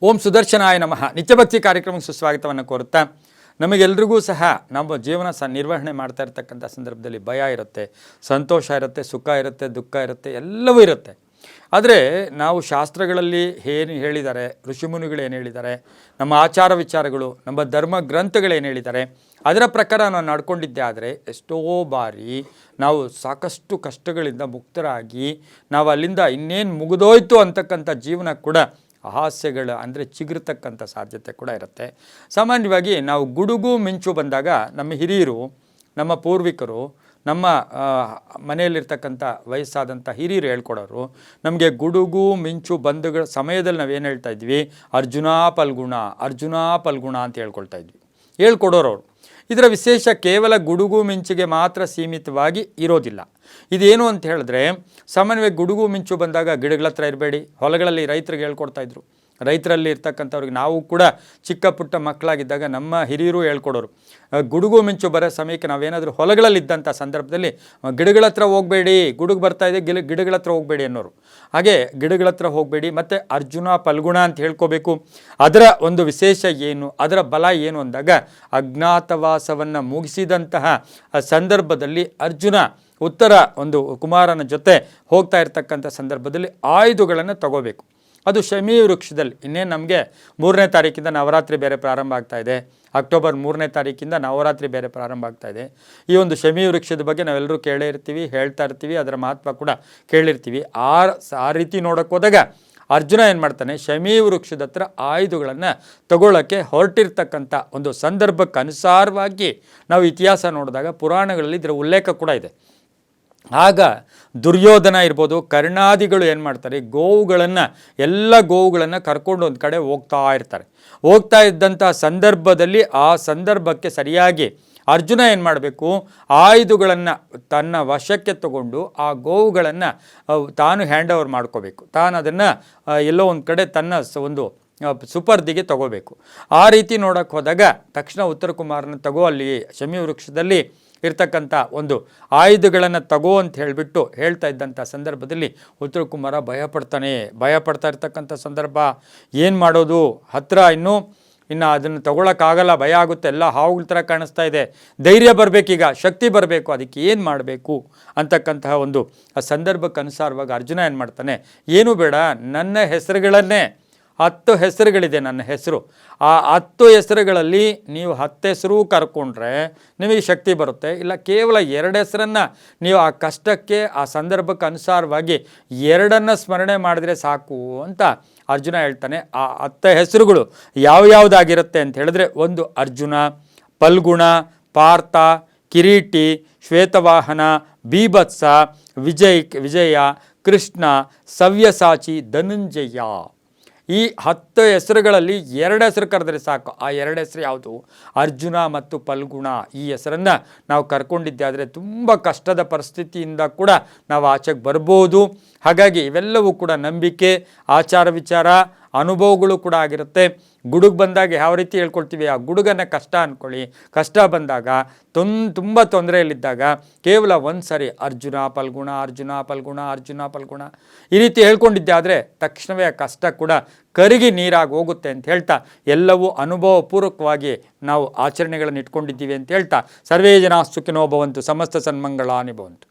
ಓಂ ಸುದರ್ಶನಾಯ ನಮಃ. ನಿತ್ಯಭಕ್ತಿ ಕಾರ್ಯಕ್ರಮಕ್ಕೆ ಸುಸ್ವಾಗತವನ್ನು ಕೋರುತ್ತಾ, ನಮಗೆಲ್ರಿಗೂ ಸಹ ನಮ್ಮ ಜೀವನ ನಿರ್ವಹಣೆ ಮಾಡ್ತಾ ಇರ್ತಕ್ಕಂಥ ಸಂದರ್ಭದಲ್ಲಿ ಭಯ ಇರುತ್ತೆ, ಸಂತೋಷ ಇರುತ್ತೆ, ಸುಖ ಇರುತ್ತೆ, ದುಃಖ ಇರುತ್ತೆ, ಎಲ್ಲವೂ ಇರುತ್ತೆ. ಆದರೆ ನಾವು ಶಾಸ್ತ್ರಗಳಲ್ಲಿ ಏನು ಹೇಳಿದ್ದಾರೆ, ಋಷಿಮುನಿಗಳು ಏನು ಹೇಳಿದ್ದಾರೆ, ನಮ್ಮ ಆಚಾರ ವಿಚಾರಗಳು, ನಮ್ಮ ಧರ್ಮ ಗ್ರಂಥಗಳೇನು ಹೇಳಿದ್ದಾರೆ, ಅದರ ಪ್ರಕಾರ ನಾವು ನಡ್ಕೊಂಡಿದ್ದೆ ಆದರೆ ಎಷ್ಟೋ ಬಾರಿ ನಾವು ಸಾಕಷ್ಟು ಕಷ್ಟಗಳಿಂದ ಮುಕ್ತರಾಗಿ ನಾವು ಅಲ್ಲಿಂದ ಇನ್ನೇನು ಮುಗಿದೋಯ್ತು ಅಂತಕ್ಕಂಥ ಜೀವನ ಕೂಡ ಹಾಸ್ಯಗಳು ಅಂದರೆ ಚಿಗುರ್ತಕ್ಕಂಥ ಸಾಧ್ಯತೆ ಕೂಡ ಇರುತ್ತೆ. ಸಾಮಾನ್ಯವಾಗಿ ನಾವು ಗುಡುಗು ಮಿಂಚು ಬಂದಾಗ ನಮ್ಮ ಹಿರಿಯರು, ನಮ್ಮ ಪೂರ್ವಿಕರು, ನಮ್ಮ ಮನೆಯಲ್ಲಿರ್ತಕ್ಕಂಥ ವಯಸ್ಸಾದಂಥ ಹಿರಿಯರು ಹೇಳ್ಕೊಡೋರು, ನಮಗೆ ಗುಡುಗು ಮಿಂಚು ಬಂದ ಸಮಯದಲ್ಲಿ ನಾವೇನು ಹೇಳ್ತಾ ಇದ್ವಿ, ಅರ್ಜುನ ಫಲ್ಗುಣ ಅಂತ ಹೇಳ್ಕೊಡೋರು ಅವರು. ಇದರ ವಿಶೇಷ ಕೇವಲ ಗುಡುಗು ಮಿಂಚಿಗೆ ಮಾತ್ರ ಸೀಮಿತವಾಗಿ ಇರೋದಿಲ್ಲ. ಇದೇನು ಅಂತ ಹೇಳಿದ್ರೆ, ಸಾಮಾನ್ಯವಾಗಿ ಗುಡುಗು ಮಿಂಚು ಬಂದಾಗ ಗಿಡಗಳ ಹತ್ರ ಇರಬೇಡಿ, ಹೊಲಗಳಲ್ಲಿ ರೈತರಿಗೆ ಹೇಳ್ಕೊಡ್ತಾಯಿದ್ರು. ರೈತರಲ್ಲಿ ಇರ್ತಕ್ಕಂಥವ್ರಿಗೆ ನಾವು ಕೂಡ ಚಿಕ್ಕ ಪುಟ್ಟ ಮಕ್ಕಳಾಗಿದ್ದಾಗ ನಮ್ಮ ಹಿರಿಯರು ಹೇಳ್ಕೊಡೋರು, ಗುಡುಗು ಮಿಂಚು ಬರೋ ಸಮಯಕ್ಕೆ ನಾವೇನಾದರೂ ಹೊಲಗಳಲ್ಲಿದ್ದಂಥ ಸಂದರ್ಭದಲ್ಲಿ ಗಿಡಗಳ ಹತ್ರ ಹೋಗಬೇಡಿ, ಗುಡುಗು ಬರ್ತಾಯಿದೆ, ಗಿಡಗಳ ಹತ್ರ ಹೋಗಬೇಡಿ ಅನ್ನೋರು. ಹಾಗೆ ಗಿಡಗಳ ಹತ್ರ ಹೋಗಬೇಡಿ, ಮತ್ತು ಅರ್ಜುನ ಫಲ್ಗುಣ ಅಂತ ಹೇಳ್ಕೋಬೇಕು. ಅದರ ಒಂದು ವಿಶೇಷ ಏನು, ಅದರ ಬಲ ಏನು ಅಂದಾಗ, ಅಜ್ಞಾತವಾಸವನ್ನು ಮುಗಿಸಿದಂತಹ ಸಂದರ್ಭದಲ್ಲಿ ಅರ್ಜುನ ಉತ್ತರ ಒಂದು ಕುಮಾರನ ಜೊತೆ ಹೋಗ್ತಾ ಇರ್ತಕ್ಕಂಥ ಸಂದರ್ಭದಲ್ಲಿ ಆಯುಧಗಳನ್ನು ತಗೋಬೇಕು. ಅದು ಶಮಿ ವೃಕ್ಷದಲ್ಲಿ. ಇನ್ನೇನು ನಮಗೆ 3ನೇ ತಾರೀಕಿಂದ ನವರಾತ್ರಿ ಬೇರೆ ಪ್ರಾರಂಭ ಆಗ್ತಾಯಿದೆ. ಅಕ್ಟೋಬರ್ 3ನೇ ತಾರೀಕಿಂದ ನವರಾತ್ರಿ ಬೇರೆ ಪ್ರಾರಂಭ ಆಗ್ತಾಯಿದೆ. ಈ ಒಂದು ಶಮಿ ವೃಕ್ಷದ ಬಗ್ಗೆ ನಾವೆಲ್ಲರೂ ಕೇಳೇ ಇರ್ತೀವಿ, ಹೇಳ್ತಾ ಇರ್ತೀವಿ, ಅದರ ಮಹತ್ವ ಕೂಡ ಕೇಳಿರ್ತೀವಿ. ಆ ರೀತಿ ನೋಡೋಕ್ಕೆ ಹೋದಾಗ ಅರ್ಜುನ ಏನು ಮಾಡ್ತಾನೆ, ಶಮಿ ವೃಕ್ಷದ ಹತ್ರ ಆಯುಧಗಳನ್ನು ತಗೊಳ್ಳೋಕ್ಕೆ ಹೊರಟಿರ್ತಕ್ಕಂಥ ಒಂದು ಸಂದರ್ಭಕ್ಕೆ ಅನುಸಾರವಾಗಿ ನಾವು ಇತಿಹಾಸ ನೋಡಿದಾಗ ಪುರಾಣಗಳಲ್ಲಿ ಇದರ ಉಲ್ಲೇಖ ಕೂಡ ಇದೆ. ಆಗ ದುರ್ಯೋಧನ ಇರ್ಬೋದು, ಕರ್ಣಾದಿಗಳು ಏನು ಮಾಡ್ತಾರೆ, ಎಲ್ಲ ಗೋವುಗಳನ್ನು ಕರ್ಕೊಂಡು ಒಂದು ಕಡೆ ಹೋಗ್ತಾ ಇದ್ದಂಥ ಸಂದರ್ಭದಲ್ಲಿ ಆ ಸಂದರ್ಭಕ್ಕೆ ಸರಿಯಾಗಿ ಅರ್ಜುನ ಏನು ಮಾಡಬೇಕು, ಆಯುಧಗಳನ್ನು ತನ್ನ ವಶಕ್ಕೆ ತಗೊಂಡು ಆ ಗೋವುಗಳನ್ನು ತಾನು ಹ್ಯಾಂಡ್ ಓವರ್ ಮಾಡ್ಕೋಬೇಕು. ತಾನು ಅದನ್ನು ಎಲ್ಲೋ ಒಂದು ಕಡೆ ತನ್ನ ಒಂದು ಸುಪರ್ದಿಗೆ ತಗೋಬೇಕು. ಆ ರೀತಿ ನೋಡೋಕ್ಕೆ ಹೋದಾಗ ತಕ್ಷಣ ಉತ್ತರ ಕುಮಾರನ ಅಲ್ಲಿ ಶಮಿ ವೃಕ್ಷದಲ್ಲಿ ಇರ್ತಕ್ಕಂಥ ಒಂದು ಆಯುಧಗಳನ್ನು ತಗೋ ಅಂತ ಹೇಳಿಬಿಟ್ಟು ಹೇಳ್ತಾ ಇದ್ದಂಥ ಸಂದರ್ಭದಲ್ಲಿ ಉತ್ತರ ಕುಮಾರ ಭಯಪಡ್ತಾ ಇರ್ತಕ್ಕಂಥ ಸಂದರ್ಭ. ಏನು ಮಾಡೋದು, ಹತ್ತಿರ ಇನ್ನು ಅದನ್ನು ತಗೊಳಕ್ಕಾಗಲ್ಲ, ಭಯ ಆಗುತ್ತೆ, ಎಲ್ಲ ಹಾವುಗಳ ಥರ ಕಾಣಿಸ್ತಾ ಇದೆ, ಧೈರ್ಯ ಬರಬೇಕೀಗ, ಶಕ್ತಿ ಬರಬೇಕು, ಅದಕ್ಕೆ ಏನು ಮಾಡಬೇಕು ಅಂತಕ್ಕಂತಹ ಒಂದು ಸಂದರ್ಭಕ್ಕೆ ಅನುಸಾರವಾಗಿ ಅರ್ಜುನ ಏನು ಮಾಡ್ತಾನೆ, ಏನೂ ಬೇಡ, ನನ್ನ ಹೆಸರುಗಳನ್ನೇ 10 ಹೆಸರುಗಳಿದೆ, ನನ್ನ ಹೆಸರು, ಆ 10 ಹೆಸರುಗಳಲ್ಲಿ ನೀವು 10 ಹೆಸರು ಕರ್ಕೊಂಡ್ರೆ ನಿಮಗೆ ಶಕ್ತಿ ಬರುತ್ತೆ. ಇಲ್ಲ ಕೇವಲ 2 ಹೆಸರನ್ನು ನೀವು ಆ ಕಷ್ಟಕ್ಕೆ ಆ ಸಂದರ್ಭಕ್ಕೆ ಅನುಸಾರವಾಗಿ 2 ಸ್ಮರಣೆ ಮಾಡಿದ್ರೆ ಸಾಕು ಅಂತ ಅರ್ಜುನ ಹೇಳ್ತಾನೆ. ಆ 10 ಹೆಸರುಗಳು ಯಾವ್ಯಾವುದಾಗಿರುತ್ತೆ ಅಂತ ಹೇಳಿದ್ರೆ, ಒಂದು ಅರ್ಜುನ, ಫಲ್ಗುಣ, ಪಾರ್ಥ, ಕಿರೀಟಿ, ಶ್ವೇತವಾಹನ, ಬೀಭತ್ಸ, ವಿಜಯ, ಕೃಷ್ಣ, ಸವ್ಯಸಾಚಿ, ಧನಂಜಯ. ಈ 10 ಹೆಸರುಗಳಲ್ಲಿ 2 ಹೆಸರು ಕರೆದ್ರೆ ಸಾಕು. ಆ 2 ಹೆಸರು ಯಾವುದು, ಅರ್ಜುನ ಮತ್ತು ಫಲ್ಗುಣ. ಈ ಹೆಸರನ್ನು ನಾವು ಕರ್ಕೊಂಡಿದ್ದೆ ಆದರೆ ತುಂಬ ಕಷ್ಟದ ಪರಿಸ್ಥಿತಿಯಿಂದ ಕೂಡ ನಾವು ಆಚೆಗೆ ಬರ್ಬೋದು. ಹಾಗಾಗಿ ಇವೆಲ್ಲವೂ ಕೂಡ ನಂಬಿಕೆ, ಆಚಾರ ವಿಚಾರ, ಅನುಭವಗಳು ಕೂಡ ಆಗಿರುತ್ತೆ. ಗುಡುಗು ಬಂದಾಗ ಯಾವ ರೀತಿ ಹೇಳ್ಕೊಳ್ತೀವಿ, ಆ ಗುಡುಗನ್ನು ಕಷ್ಟ ಅಂದ್ಕೊಳ್ಳಿ. ಕಷ್ಟ ಬಂದಾಗ ತುಂಬ ತೊಂದರೆಯಲ್ಲಿದ್ದಾಗ ಕೇವಲ ಒಂದು ಸಾರಿ ಅರ್ಜುನ ಫಲ್ಗುಣ ಈ ರೀತಿ ಹೇಳ್ಕೊಂಡಿದ್ದೆ ಆದರೆ ತಕ್ಷಣವೇ ಆ ಕಷ್ಟ ಕೂಡ ಕರಗಿ ನೀರಾಗಿ ಹೋಗುತ್ತೆ ಅಂತ ಹೇಳ್ತಾ, ಎಲ್ಲವೂ ಅನುಭವಪೂರ್ವಕವಾಗಿ ನಾವು ಆಚರಣೆಗಳನ್ನು ಇಟ್ಕೊಂಡಿದ್ದೀವಿ ಅಂತ ಹೇಳ್ತಾ, ಸರ್ವೇ ಜನಾಃ ಸುಖಿನೋ ಭವಂತು, ಸಮಸ್ತ ಸನ್ಮಂಗಳಾನಿ ಭವಂತು.